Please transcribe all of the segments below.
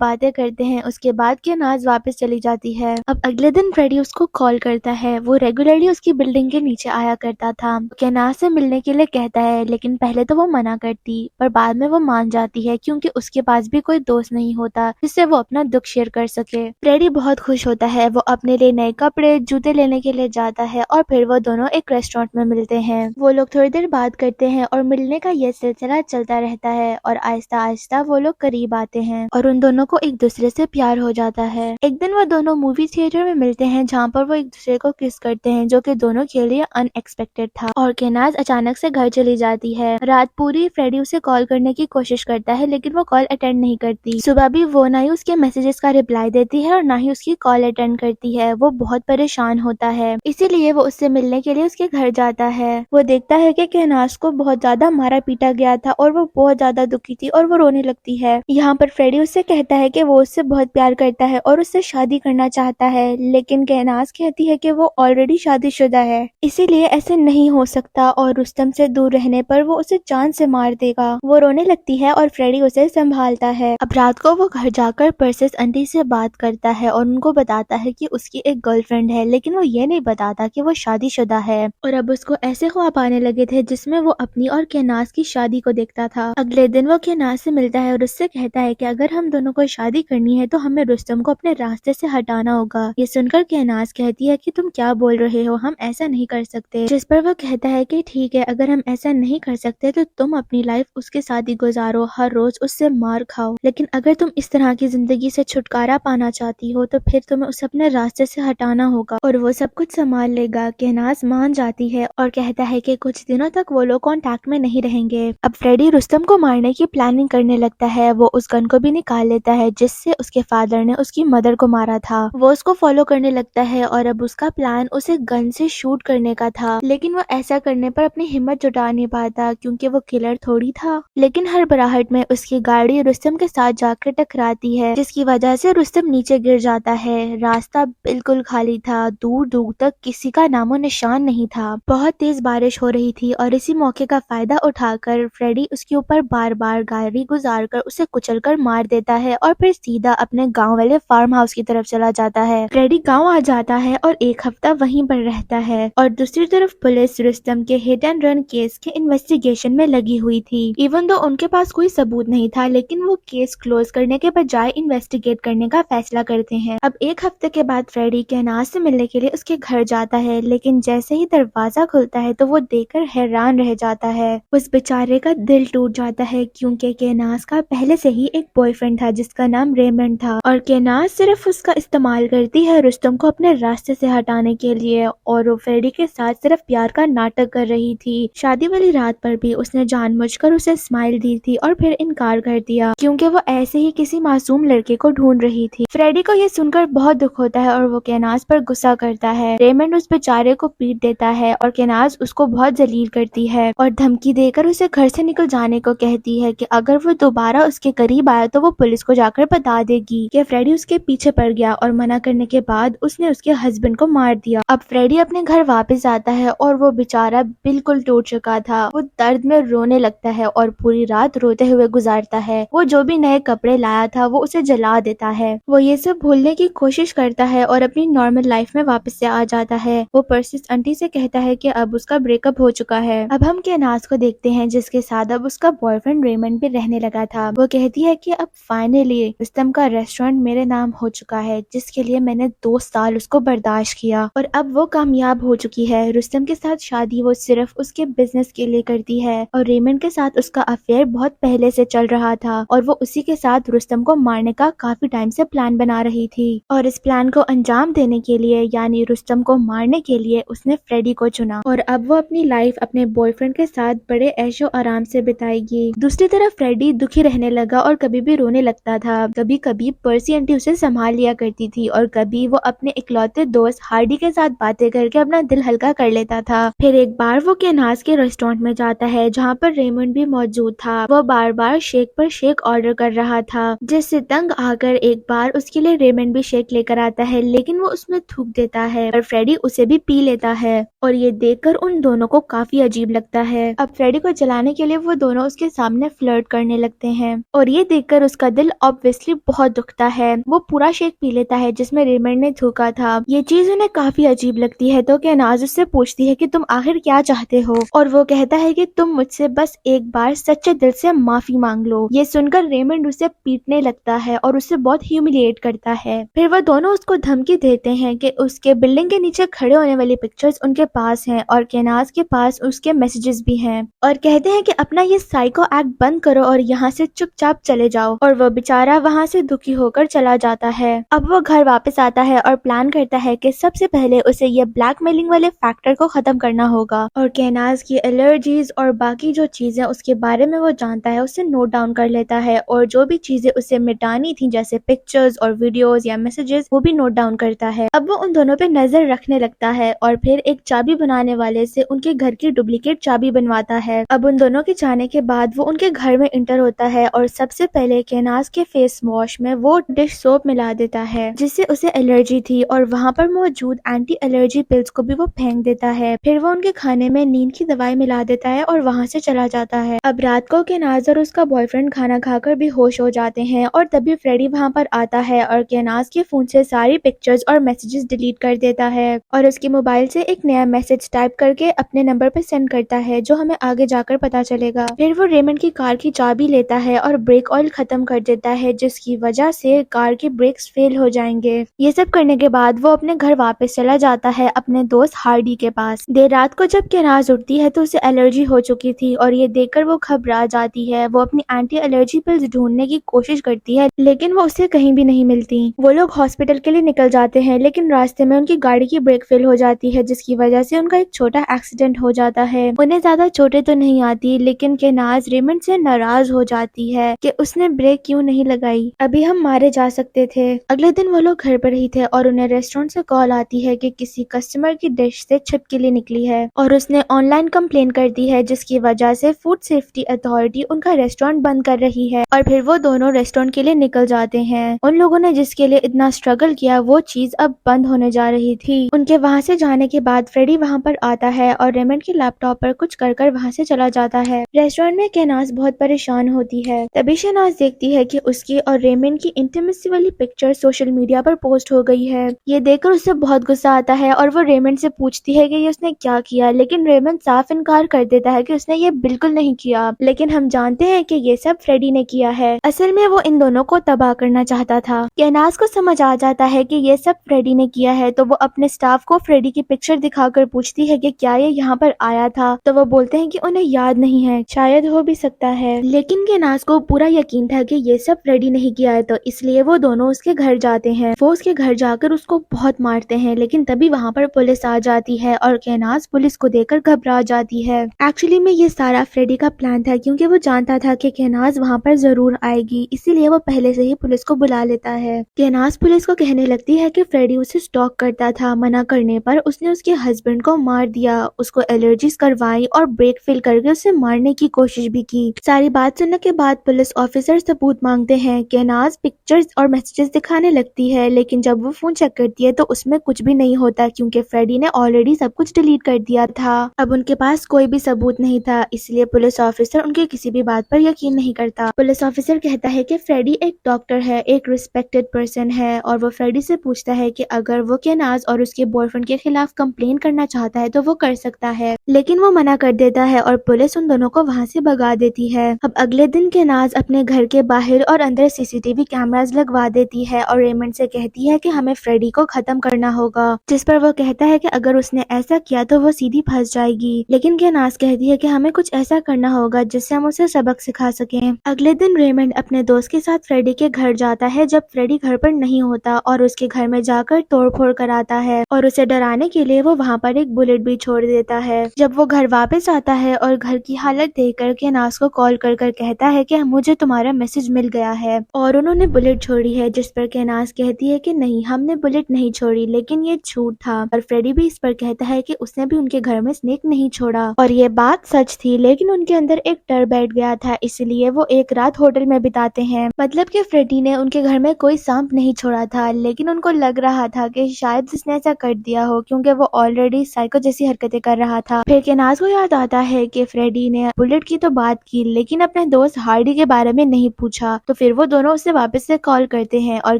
باتیں کرتے ہیں، اس کے بعد کناز واپس چلی جاتی ہے۔ اب اگلے دن فریڈی اس کو کال کرتا ہے، وہ ریگولرلی اس کی بلڈنگ کے نیچے آیا کرتا تھا، کناز سے ملنے کے لیے کہتا ہے، لیکن پہلے تو وہ منع کرتی پر بعد میں وہ مان جاتی ہے کیونکہ اس کے پاس بھی کوئی دوست نہیں ہوتا جس سے وہ اپنا دکھ شیئر کر سکے۔ فریڈی بہت خوش ہوتا ہے، وہ اپنے لیے نئے کپڑے جوتے لینے کے لیے جاتا ہے اور پھر وہ دونوں ایک ریسٹورینٹ میں ملتے ہیں۔ وہ لوگ تھوڑی دیر بات کرتے ہیں اور ملنے کا یہ سلسلہ چلتا رہتا ہے اور آہستہ آہستہ وہ لوگ قریب آتے ہیں اور ان دونوں کو ایک دوسرے سے پیار ہو جاتا ہے۔ ایک دن وہ دونوں مووی تھیٹر میں ملتے ہیں جہاں پر وہ ایک دوسرے کو کس کرتے ہیں، جو کہ دونوں کے لیے ان ایکسپیکٹڈ تھا، اور کناز اچانک سے گھر چلی جاتی ہے۔ رات پوری فریڈی اسے کال کرنے کی کوشش کرتا ہے لیکن وہ کال اٹینڈ نہیں کرتی۔ صبح بھی وہ نہ ہی اس کے میسجز کا رپلائی دیتی ہے اور نہ ہی اس کی کال اٹینڈ کرتی ہے۔ وہ بہت پریشان ہوتا ہے، اسی لیے وہ اس سے ملنے کے لیے اس کے گھر جاتا ہے۔ وہ دیکھتا ہے کہ کناز کو بہت زیادہ مارا پیٹا گیا تھا اور وہ بہت زیادہ دکھی تھی اور وہ رونے لگتی ہے۔ یہاں پر فریڈی اس سے کہتا ہے کہ وہ اس سے بہت پیار کرتا ہے اور اس سے شادی کرنا چاہتا ہے، لیکن کناز کہتی ہے کہ وہ آلریڈی شادی شدہ ہے، اسی لیے ایسے نہیں ہو سکتا اور رستم سے دور رہنے پر وہ اسے جان سے مار دے گا۔ وہ رونے لگتی ہے اور فریڈی اسے سنبھالتا ہے۔ اب رات کو وہ گھر جا کر پرسس آنٹی سے بات کرتا ہے اور ان کو بتاتا ہے کہ اس کی ایک گرل فرینڈ ہے، لیکن وہ یہ نہیں بتاتا کہ وہ شادی شدہ ہے، اور اب اس کو ایسے خواب آنے لگے تھے جس میں وہ اپنی اور کناز کی شادی کو دیکھتا تھا۔ اگلے دن وہ کناز سے ملتا ہے اور اس سے کہتا ہے کہ اگر ہم دونوں کو شادی کرنی ہے تو ہمیں رستم کو اپنے راستے سے ہٹانا ہوگا۔ یہ سن کر کناز کہتی ہے کہ تم کیا بول رہے ہو، ہم ایسا نہیں کر سکتے، جس پر وہ کہتا ہے کہ ٹھیک ہے، اگر ہم ایسا نہیں کر سکتے تو تم اپنی لائف اس کے ساتھ ہی گزارو، ہر روز اس سے مار کھاؤ، لیکن اگر تم اس طرح کی زندگی سے چھٹکارا پانا چاہتی ہو تو پھر تمہیں اسے اپنے راستے سے ہٹانا ہوگا اور وہ سب کچھ سنبھال لے گا۔ کناز مان جاتی ہے اور کہتا ہے کہ کچھ دنوں تک وہ لوگ کانٹیکٹ میں نہیں رہیں گے۔ اب فریڈی رستم کو مارنے کی پلاننگ کرنے لگتا ہے، وہ اس گن کو بھی نکال لیتا ہے جس سے اس کے فادر نے اس کی مدر کو مارا تھا۔ وہ اس کو فالو کرنے لگتا ہے اور اب اس کا پلان اسے گن سے شوٹ کرنے کا تھا، لیکن وہ ایسا کرنے پر اپنی ہمت جٹا نہیں پاتا کیونکہ وہ کلر تھوڑی تھا۔ لیکن ہر براہٹ میں اس کی گاڑی رستم کے ساتھ جا کر ٹکراتی ہے، جس کی وجہ سے رستم نیچے گر جاتا ہے۔ راستہ بالکل خالی تھا، دور دور تک کسی کا نام و نشان نہیں تھا۔ بہت تیز بارش ہو رہی تھی اور اسی موقع کا فائدہ اٹھا کر فریڈی اس کے اوپر بار بار گاڑی گزار کر اسے کچل کر مار دیتا ہے اور پھر سیدھا اپنے گاؤں والے فارم ہاؤس کی طرف چلا جاتا ہے۔ فریڈی گاؤں آ جاتا ہے اور ایک ہفتہ وہیں پر رہتا ہے، اور دوسری طرف پولیس رستم کے ہٹ اینڈ رن کیس کے انویسٹیگیشن میں لگی ہوئی تھی۔ ایون دو ان کے پاس کوئی ثبوت نہیں تھا، لیکن وہ کیس کلوز کرنے کے بجائے انویسٹیگیٹ کرنے کا فیصلہ کرتے ہیں۔ اب ایک ہفتے کے بعد فریڈی کناز سے ملنے کے لیے اس کے گھر جاتا ہے، لیکن جیسے ہی دروازہ کھلتا ہے تو وہ دیکھ کر حیران رہ جاتا ہے۔ اس بیچارے کا دل ٹوٹ جاتا ہے کیونکہ کناز کا پہلے سے ہی ایک بوائے فرینڈ تھا جس کا نام ریمنڈ تھا، اور کناز صرف اس کا استعمال کرتی ہے رستم کو اپنے راستے سے ہٹانے کے لیے، اور وہ فریڈی کے ساتھ صرف پیار کا ناٹک کر رہی تھی۔ شادی والی رات پر بھی اس نے جان بوجھ کر اسے اسمائل دی تھی اور پھر انکار کر دیا کیونکہ وہ ایسے ہی کسی معصوم لڑکے کو ڈھونڈ رہی تھی۔ فریڈی کو یہ سن کر بہت دکھ ہوتا ہے اور وہ کناز پر غصہ کرتا ہے۔ ریمنڈ اس بیچارے کو پیٹ دیتا ہے اور کناز اس کو بہت ذلیل کرتی ہے اور دھمکی دے کر اسے گھر سے نکل جانے کو کہتی ہے کہ اگر وہ دوبارہ اس کے قریب آیا تو وہ پولیس کو جا کر بتا دے گی کہ فریڈی اس کے پیچھے پڑ گیا، اور منع کرنے کے بعد اس نے اس کے ہسبینڈ کو مار دیا۔ اب فریڈی اپنے گھر واپس آتا ہے اور وہ بیچارہ بالکل ٹوٹ چکا تھا، وہ درد میں رونے لگتا ہے اور پوری رات روتے ہوئے گزارتا ہے۔ وہ جو بھی نئے کپڑے لایا تھا وہ اسے جلا دیتا ہے۔ وہ یہ سب بھولنے کی کوشش کرتا ہے اور اپنی نارمل لائف میں واپس سے آ جاتا ہے۔ وہ پرسس آنٹی سے کہتا ہے کہ اب اس کا بریک اپ ہو چکا ہے۔ اب ہم کناز کو دیکھتے ہیں جس کے ساتھ اب اس کا بوائے فرینڈ ریمنڈ بھی رہنے لگا تھا۔ وہ کہتی ہے کہ اب فائنلی رستم کا ریسٹورینٹ میرے نام ہو چکا ہے، جس کے لیے میں نے 2 سال اس کو برداشت کیا، اور اب وہ کامیاب ہو چکی ہے۔ رستم کے ساتھ شادی وہ صرف اس کے بزنس کے لیے کرتی ہے، اور ریمنڈ کے ساتھ اس کا افیئر بہت پہلے سے چل رہا تھا، اور وہ اسی کے ساتھ رستم کو مارنے کا کافی ٹائم سے پلان بنا رہی تھی، اور اس پلان کو انجام دینے کے لیے یعنی رستم کو مارنے کے لیے اس نے فریڈی کو چنا، اور اب وہ اپنی لائف اپنے بوائے فرینڈ کے ساتھ بڑے عیش و آرام سے بتائے گی۔ دوسری طرف فریڈی دکھی رہنے لگا اور کبھی بھی رونے لگتا تھا۔ کبھی کبھی پرسی آنٹی اسے سنبھال لیا کرتی تھی اور کبھی وہ اپنے اکلوتے دوست ہارڈی کے ساتھ باتیں کر کے اپنا دل ہلکا کر لیتا تھا۔ پھر ایک بار وہ کناز کے ریسٹورینٹ میں جاتا ہے جہاں پر ریمنڈ بھی موجود تھا۔ وہ بار بار شیک پر شیک آرڈر کر رہا تھا، جس سے تنگ آ کر ایک بار اس کے لیے ریمنڈ بھی شیک لے کر آتا ہے، لیکن وہ اس میں تھوک دیتا ہے اور فریڈی اسے بھی پی لیتا ہے، اور یہ دیکھ کر ان دونوں کو کافی عجیب لگتا ہے۔ اب فریڈی کو جلانے کے لیے وہ دونوں دونوں اس کے سامنے فلرٹ کرنے لگتے ہیں اور یہ دیکھ کر اس کا دل obviously بہت دکھتا ہے. وہ پورا شیک پی لیتا ہے جس میں ریمنڈ نے تھوکا تھا. یہ چیز انہیں کافی عجیب لگتی ہے تو کناز اس سے پوچھتی ہے کہ تم آخر کیا چاہتے ہو اور وہ کہتا ہے کہ تم مجھ سے بس ایک بار سچے دل سے معافی مانگ لو. یہ سن کر ریمنڈ اسے پیٹنے لگتا ہے اور اسے بہت ہیوملیٹ کرتا ہے. پھر وہ دونوں اس کو دھمکی دیتے ہیں کہ اس کے بلڈنگ کے نیچے کھڑے ہونے والی پکچرز ان کے پاس ہیں اور کناز کے پاس اس کے میسیجز بھی ہیں اور کہتے ہیں کہ اپنا یہ سائیکو ایکٹ بند کرو اور یہاں سے چپ چاپ چلے جاؤ. اور وہ بیچارہ وہاں سے دکھی ہو کر چلا جاتا ہے. اب وہ گھر واپس آتا ہے اور پلان کرتا ہے کہ سب سے پہلے اسے یہ بلیک میلنگ والے فیکٹر کو ختم کرنا ہوگا اور کناز کی الرجیز اور باقی جو چیزیں اس کے بارے میں وہ جانتا ہے اسے نوٹ ڈاؤن کر لیتا ہے اور جو بھی چیزیں اسے مٹانی تھیں جیسے پکچرز اور ویڈیوز یا میسیجز وہ بھی نوٹ ڈاؤن کرتا ہے. اب وہ ان دونوں پہ نظر رکھنے لگتا ہے اور پھر ایک چابی بنانے والے سے ان کے گھر کی ڈپلیکیٹ چابی بنواتا ہے. اب ان دونوں کے جانے کے بعد وہ ان کے گھر میں انٹر ہوتا ہے اور سب سے پہلے کناز کے فیس واش میں وہ ڈش سوپ ملا دیتا ہے جس سے اسے الرجی تھی اور وہاں پر موجود اینٹی الرجی پلز کو بھی وہ پھینک دیتا ہے. پھر وہ ان کے کھانے میں نیند کی دوائی ملا دیتا ہے اور وہاں سے چلا جاتا ہے. اب رات کو کناز اور اس کا بوائے فرینڈ کھانا کھا کر بھی ہوش ہو جاتے ہیں اور تبھی فریڈی وہاں پر آتا ہے اور کناز کے فون سے ساری پکچرز اور میسیجز ڈیلیٹ کر دیتا ہے اور اس کے موبائل سے ایک نیا میسج ٹائپ کر کے اپنے نمبر پہ سینڈ کرتا ہے جو ہمیں آگے جا کر پتا چلے گا. پھر وہ ریمنڈ کی کار کی چابی لیتا ہے اور بریک آئل ختم کر دیتا ہے جس کی وجہ سے کار کے بریکس فیل ہو جائیں گے. یہ سب کرنے کے بعد وہ اپنے گھر واپس چلا جاتا ہے اپنے دوست ہارڈی کے پاس. دیر رات کو جب کناز اٹھتی ہے تو اسے الرجی ہو چکی تھی اور یہ دیکھ کر وہ گھبرا جاتی ہے. وہ اپنی اینٹی الرجی پلز ڈھونڈنے کی کوشش کرتی ہے لیکن وہ اسے کہیں بھی نہیں ملتی. وہ لوگ ہاسپٹل کے لیے نکل جاتے ہیں لیکن راستے میں ان کی گاڑی کی بریک فیل ہو جاتی ہے جس کی وجہ سے ان کا ایک چھوٹا ایکسیڈنٹ ہو جاتا ہے. انہیں زیادہ چوٹیں تو نہیں آتی لیکن کناز ریمنڈ سے ناراض ہو جاتی ہے کہ اس نے بریک کیوں نہیں لگائی, ابھی ہم مارے جا سکتے تھے. اگلے دن وہ لوگ گھر پر ہی تھے اور انہیں ریسٹورینٹ سے کال آتی ہے کہ کسی کسٹمر کی ڈش سے چھپکلی نکلی ہے اور اس نے آن لائن کمپلین کر دی ہے جس کی وجہ سے فوڈ سیفٹی اتھارٹی ان کا ریسٹورینٹ بند کر رہی ہے. اور پھر وہ دونوں ریسٹورینٹ کے لیے نکل جاتے ہیں. ان لوگوں نے جس کے لیے اتنا اسٹرگل کیا وہ چیز اب بند ہونے جا رہی تھی. ان کے وہاں سے جانے کے بعد فریڈی وہاں پر آتا ہے اور ریمنڈ کے لیپ ٹاپ پر کچھ کر وہاں سے چلا جاتا ہے. ریسٹورینٹ میں کناز بہت پریشان ہوتی ہے. تبھی شناز دیکھتی ہے کہ اس کی اور ریمنڈ کی انٹیمیسی والی پکچر سوشل میڈیا پر پوسٹ ہو گئی ہے. یہ دیکھ کر اسے بہت غصہ آتا ہے اور وہ ریمنڈ سے پوچھتی ہے کہ یہ اس نے کیا کیا لیکن ریمنڈ صاف انکار کر دیتا ہے کہ اس نے یہ بالکل نہیں کیا. لیکن ہم جانتے ہیں کہ یہ سب فریڈی نے کیا ہے. اصل میں وہ ان دونوں کو تباہ کرنا چاہتا تھا. کناز کو سمجھ آ جاتا ہے کہ یہ سب فریڈی نے کیا ہے تو وہ اپنے سٹاف کو فریڈی کی پکچر دکھا کر پوچھتی ہے کہ کیا یہ یہاں پر آیا تھا تو وہ بولتے ہیں کہ انہیں یاد نہیں ہے, شاید ہو بھی سکتا ہے. لیکن کناز کو پورا یقین تھا کہ یہ سب فریڈی نہیں کیا ہے تو اس لیے وہ دونوں اس کے گھر جاتے ہیں. وہ اس کے گھر جا کر اس کو بہت مارتے ہیں لیکن تبھی وہاں پر پولیس آ جاتی ہے اور کناز پولیس کو دیکھ کر گھبرا جاتی ہے. ایکچولی میں یہ سارا فریڈی کا پلان تھا کیونکہ وہ جانتا تھا کہ کناز وہاں پر ضرور آئے گی, اسی لیے وہ پہلے سے ہی پولیس کو بلا لیتا ہے. کناز پولیس کو کہنے لگتی ہے کہ فریڈی اسے سٹاک کرتا تھا, منع کرنے پر اس نے اس کے ہسبینڈ کو مار دیا, اس کو الرجیز کروائی اور بریک فیل کر کے اسے مارنے کی کوشش بھی کی. ساری بات سننے کے بعد پولیس آفیسر ثبوت مانگتے ہیں. کناز پکچرز اور میسیجز دکھانے لگتی ہے لیکن جب وہ فون چیک کرتی ہے تو اس میں کچھ بھی نہیں ہوتا کیونکہ فریڈی نے آلریڈی سب کچھ ڈیلیٹ کر دیا تھا. اب ان کے پاس کوئی بھی ثبوت نہیں تھا اس لیے پولیس آفیسر ان کی کسی بھی بات پر یقین نہیں کرتا. پولیس آفیسر کہتا ہے کہ فریڈی ایک ڈاکٹر ہے, ایک ریسپیکٹڈ پرسن ہے اور وہ فریڈی سے پوچھتا ہے کہ اگر وہ کناز اور اس کے بوائے فرینڈ کے خلاف کمپلین کرنا چاہتا ہے تو وہ کر سکتا ہے لیکن وہ منع کر دیتا ہے اور پولیس ان دونوں کو وہاں سے بھگا دیتی ہے. اب اگلے دن کناز اپنے گھر کے باہر اور اندر CCTV کیمراز لگوا دیتی ہے اور ریمنڈ سے کہتی ہے کہ ہمیں فریڈی کو ختم کرنا ہوگا, جس پر وہ کہتا ہے کہ اگر اس نے ایسا کیا تو وہ سیدھی پھنس جائے گی. لیکن کناز کہتی ہے کہ ہمیں کچھ ایسا کرنا ہوگا جس سے ہم اسے سبق سکھا سکیں. اگلے دن ریمنڈ اپنے دوست کے ساتھ فریڈی کے گھر جاتا ہے جب فریڈی گھر پر نہیں ہوتا اور اس کے گھر میں جا کر توڑ پھوڑ کراتا ہے اور اسے ڈرانے کے لیے وہ وہاں پر ایک بلٹ بھی چھوڑ دیتا ہے. جب وہ گھر واپس آتا ہے اور گھر کی حالت دیکھ کر کناز کو کال کر کہتا ہے کہ مجھے تمہارا میسج مل گیا ہے اور انہوں نے بلٹ چھوڑی ہے, جس پر کناز کہتی ہے کہ نہیں ہم نے بلٹ نہیں چھوڑی لیکن یہ جھوٹ تھا. اور فریڈی بھی اس پر کہتا ہے کہ اس نے بھی ان کے گھر میں سنیک نہیں چھوڑا اور یہ بات سچ تھی لیکن ان کے اندر ایک ڈر بیٹھ گیا تھا اس لیے وہ ایک رات ہوٹل میں بتاتے ہیں. مطلب کہ فریڈی نے ان کے گھر میں کوئی سانپ نہیں چھوڑا تھا لیکن ان کو لگ رہا تھا کہ شاید اس نے ایسا کر دیا ہو کیونکہ وہ آلریڈی سائیکو جیسی حرکتیں کر رہا تھا. پھر کناز کو یاد آتا ہے کہ فریڈی نے بلٹ کی تو بات کی لیکن اپنے دوست ہارڈی کے بارے میں نہیں پوچھا، تو پھر وہ دونوں اسے واپس سے کال کرتے ہیں اور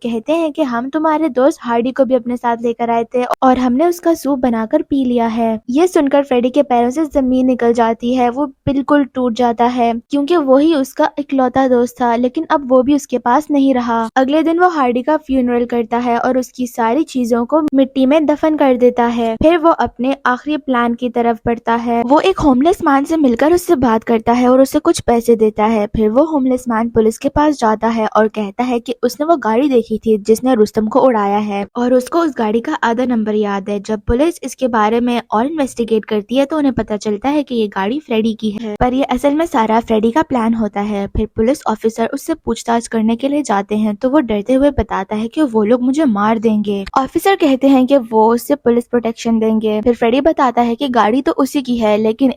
کہتے ہیں کہ ہم تمہارے دوست ہارڈی کو بھی اپنے ساتھ لے کر آئے تھے اور ہم نے اس کا سوپ بنا کر پی لیا ہے۔ یہ سن کر فریڈی کے پیروں سے زمین نکل جاتی ہے، وہ بالکل ٹوٹ جاتا ہے کیونکہ وہی اس کا اکلوتا دوست تھا، لیکن اب وہ بھی اس کے پاس نہیں رہا۔ اگلے دن وہ ہارڈی کا فیونرل کرتا ہے اور اس کی ساری چیزوں کو مٹی میں دفن کر دیتا ہے۔ پھر وہ اپنے آخری پلان کی طرف بڑھتا ہے۔ وہ ایک ہوم لیس مین سے مل کر اس سے بات کرتا ہے اور اسے کچھ پیسے دیتا ہے۔ پھر وہ ہوم لیس مین پولیس کے پاس جاتا ہے اور کہتا ہے کہ اس نے وہ گاڑی دیکھی تھی جس نے رستم کو اڑایا ہے اور اس کو اس گاڑی کا آدھا نمبر یاد ہے۔ جب پولیس اس کے بارے میں اور انویسٹیگیٹ کرتی ہے تو انہیں پتہ چلتا ہے کہ یہ گاڑی فریڈی کی ہے، پر یہ اصل میں سارا فریڈی کا پلان ہوتا ہے۔ پھر پولیس آفیسر اس سے پوچھ تاچھ کرنے کے لیے جاتے ہیں تو وہ ڈرتے ہوئے بتاتا ہے کہ وہ لوگ مجھے مار دیں گے۔ آفیسر کہتے ہیں کہ وہ اس سے پولیس پروٹیکشن دیں گے۔ پھر فریڈی بتاتا ہے کہ گاڑی تو اسی کی ہے، لیکن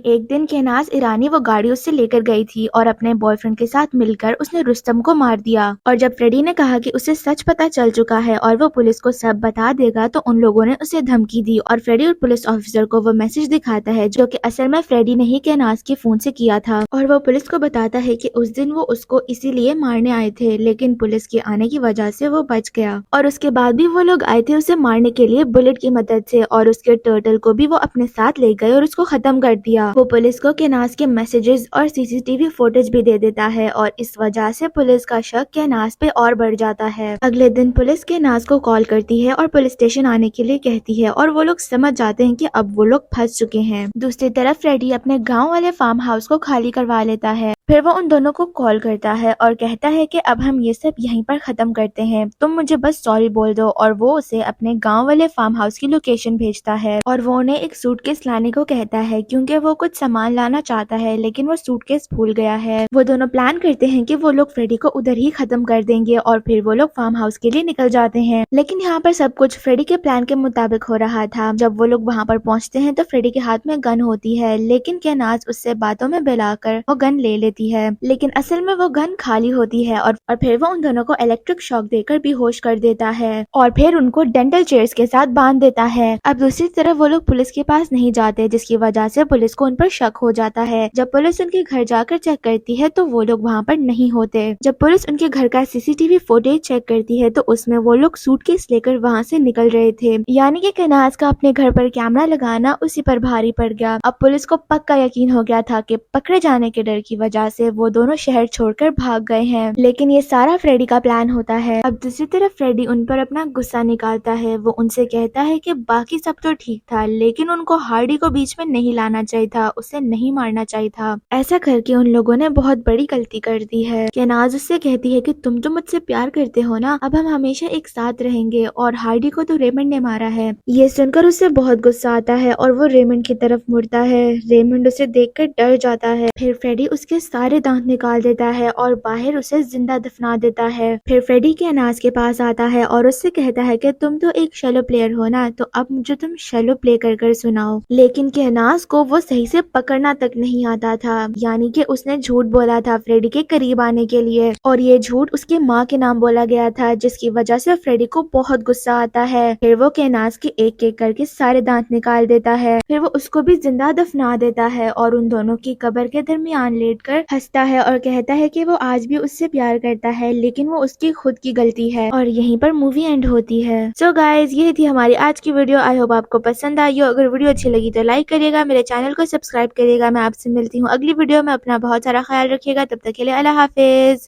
ایک دن کناز ایرانی وہ گاڑی اس سے لے کر گئی تھی اور اپنے بوائے فرینڈ کے ساتھ مل کر اس نے رستم کو مار دیا۔ اور جب فریڈی نے کہا کہ اسے سچ پتہ چل چکا ہے اور وہ پولیس کو سب بتا دے گا تو ان لوگوں نے اسے دھمکی دی اور فریڈی اور پولیس آفیسر کو وہ میسج دکھاتا ہے جو کہ اصل میں فریڈی نے ہی کناز کے فون سے کیا تھا، اور وہ پولیس کو بتاتا ہے کہ اس دن وہ اس کو اسی لیے مارنے آئے تھے لیکن پولیس کے آنے کی وجہ سے وہ بچ گیا، اور اس کے بعد بھی وہ لوگ آئے تھے اسے مارنے کے لیے بلٹ کی مدد سے، اور اس کے ٹرٹل کو بھی وہ اپنے ساتھ لے گئے اور اس کو ختم کر دیا۔ وہ پولیس کو کناز کے میسیجز اور CCTV فوٹیج بھی دے دیتا ہے اور اس وجہ سے پولیس کا شک کناز پہ اور بڑھ جاتا ہے۔ اگلے دن پولیس کناز کو کال کرتی ہے اور پولیس اسٹیشن آنے کے لیے کہتی ہے اور وہ لوگ سمجھ جاتے ہیں کہ اب وہ لوگ پھنس چکے ہیں۔ دوسری طرف فریڈی اپنے گاؤں والے فارم ہاؤس کو خالی کروا لیتا ہے۔ پھر وہ ان دونوں کو کال کرتا ہے اور کہتا ہے کہ اب ہم یہ سب یہیں پر ختم کرتے ہیں، تم مجھے بس سوری بول دو، اور وہ اسے اپنے گاؤں والے فارم ہاؤس کی لوکیشن بھیجتا ہے اور وہ انہیں ایک سوٹ کیس لانے کو کہتا ہے کیونکہ وہ کچھ سامان لانا چاہتا ہے لیکن وہ سوٹ کیس بھول گیا ہے۔ وہ دونوں پلان کرتے ہیں کہ وہ لوگ فریڈی کو ادھر ہی ختم کر دیں گے اور پھر وہ لوگ فارم ہاؤس کے لیے نکل جاتے ہیں، لیکن یہاں پر سب کچھ فریڈی کے پلان کے مطابق ہو رہا تھا۔ جب وہ لوگ وہاں پر پہنچتے ہیں تو فریڈی کے ہاتھ میں گن ہوتی ہے لیکن کناز اس سے باتوں میں بلا کر وہ گن لے لیتی ہے، لیکن اصل میں وہ گن خالی ہوتی ہے اور پھر وہ ان دونوں کو الیکٹرک شاک دے کر بے ہوش کر دیتا ہے اور پھر ان کو ڈینٹل چیئرز کے ساتھ باندھ دیتا ہے۔ اب دوسری طرف وہ لوگ پولیس کے پاس نہیں جاتے جس کی وجہ سے پولیس کو ان پر شک ہو جاتا ہے۔ جب پولیس ان کے گھر جا کر چیک کرتی ہے تو وہ لوگ وہاں پر نہیں ہوتے۔ جب پولیس ان کے گھر کا CCTV فوٹیج چیک کرتی ہے تو اس میں وہ لوگ سوٹ کیس لے کر وہاں سے نکل رہے تھے، یعنی کہ کناز کا اپنے گھر پر کیمرہ لگانا اسی پر بھاری پڑ گیا۔ اب پولیس کو پکا یقین ہو گیا تھا کہ پکڑے جانے کے ڈر کی وجہ سے وہ دونوں شہر چھوڑ کر بھاگ گئے ہیں، لیکن یہ سارا فریڈی کا پلان ہوتا ہے۔ اب دوسری طرف فریڈی ان پر اپنا غصہ نکالتا ہے، وہ ان سے کہتا ہے کہ باقی سب تو ٹھیک تھا لیکن ان کو ہارڈی کو بیچ میں نہیں لانا چاہیے تھا، اسے نہیں مارنا چاہیے تھا، ایسا کر کے ان لوگوں نے بہت بڑی غلطی کر دی ہے۔ کناز اس سے کہتی ہے کہ تم تو مجھ سے پیار کرتے ہو نا، اب ہم ہمیشہ ایک ساتھ رہیں گے اور ہارڈی کو تو ریمنڈ نے مارا ہے۔ یہ سن کر اسے بہت غصہ آتا ہے اور وہ ریمنڈ کی طرف مڑتا ہے۔ ریمنڈ اسے دیکھ کر ڈر جاتا ہے، پھر فریڈی اس کے سارے دانت نکال دیتا ہے اور باہر اسے زندہ دفنا دیتا ہے۔ پھر فریڈی کناز کے پاس آتا ہے اور اس سے کہتا ہے کہ تم تو ایک شیلو پلیئر ہو نا، تو اب مجھے تم شیلو پلے کر کر سناؤ۔ لیکن کناز کو وہ صحیح سے پکڑنا تک نہیں آتا تھا، یعنی کہ اس نے جھوٹ بولا تھا فریڈی کے قریب آنے کے لیے، اور یہ جھوٹ اس کی ماں کے نام بولا گیا تھا جس کی وجہ سے فریڈی کو بہت غصہ آتا ہے۔ پھر وہ کناز کے ایک ایک کر کے سارے دانت نکال دیتا ہے، پھر وہ اس کو بھی زندہ دفنا دیتا ہے اور ان دونوں کی قبر کے درمیان لیٹ کر ہنستا ہے اور کہتا ہے کہ وہ آج بھی اس سے پیار کرتا ہے لیکن وہ اس کی خود کی غلطی ہے، اور یہیں پر مووی اینڈ ہوتی ہے۔ سو گائز، یہ تھی ہماری آج کی ویڈیو، آئی ہوپ آپ کو پسند آئی ہو۔ اگر ویڈیو اچھی لگی تو لائک کریے گا، میرے چینل کو سبسکرائب کریے گا۔ میں آپ سے ملتی ہوں اگلی ویڈیو میں، اپنا بہت سارا خیال رکھیے گا، تب تک کے لیے اللہ حافظ۔